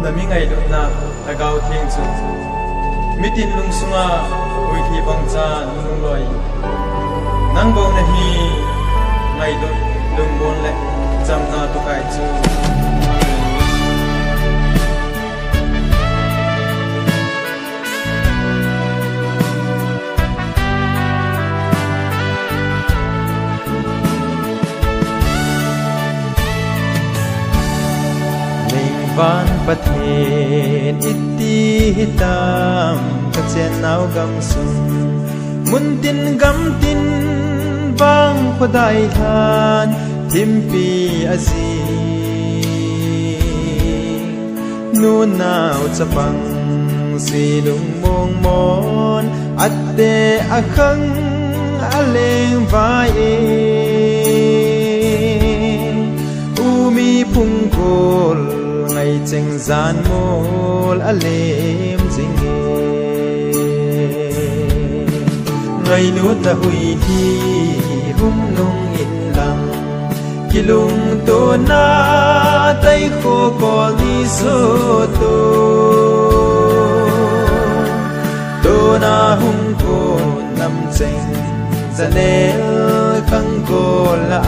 na mi ngai lut na agau thing chu mitin lung sunga ui thi bang cha lung loi nang bo na hi ngai lut lung bon le cham na tu kai chu vanประเทศอิติหิตามกระเจนนาวกำสุนมุนตินกำตินบางพอได้ทานทิมปีอาซีนูนาวจะบังสีลุงมงมอนอัดเตอะคังอะเลงวาเออูมีพุงโกลngày tranh gian mô a lem dinh ngày nút ta hui thi hum nung in lăng ki lung to na tay khô có li so to na hum ko nam tranh za ne khang ko la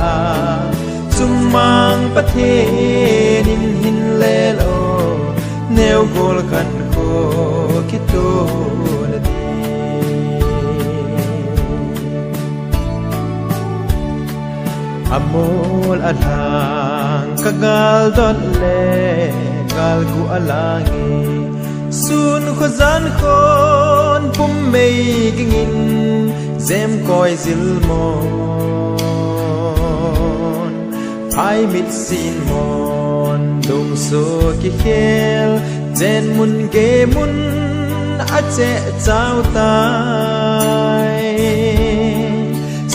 chung mang pa the nin hin le lo neo gol kan ko kito na di amol alang kagal dot le gal ku alangi sun kho zan khon pum mei gingin zem koi zil mo ai mit sin mon dong so ki khel jen mun ge mun a che chao tai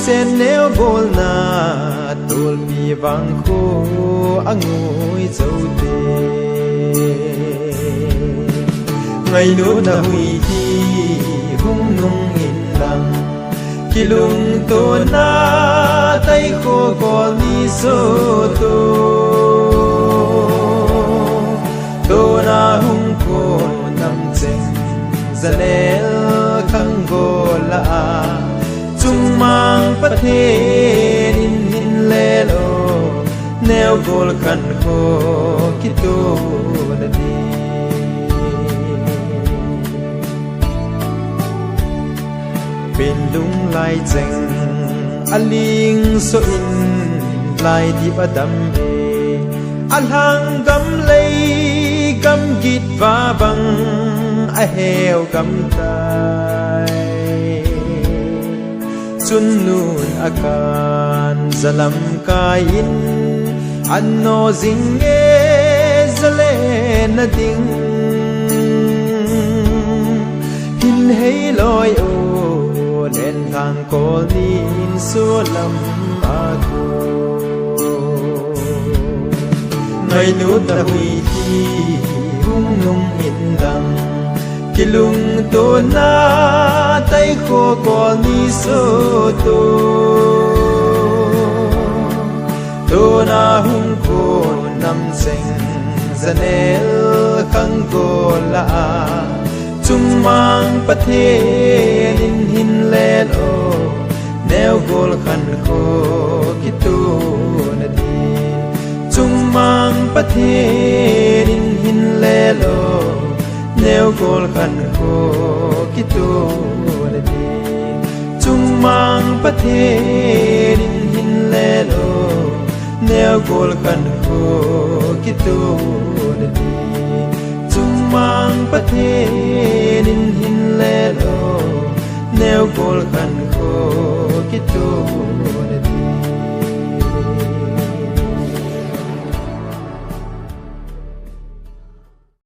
sen neo bol na tol pi wang kho angoi chau te ngai nu na hui hi hum nung in lang ki lung to na tay khô có li so to na hung ko nam cheng zanel khang go la chung mang pa the nin hin le lo neo gol khan ko ki to na di bên lung lai cheng aling so in lai di badam e alhang gam lei gam git va bang a heo gam tai chun nun akan zalam kai in anno zing e zale na ding hin hei loi o len thang ko nin xua lam a ko ngày nút ta hui thi hung nung in đằng ki lung to na tay khô ko ni so to na hung ko nam seng zanel khang ko la chung mang pa the nin hin le lo neo gol khan ko ki tu na di chung mang pa the nin hin le lo neo gol khan ko ki tu na di chung mang pa the nin hin le lo neo gol khan ko ki tu na di chung mang pa the nin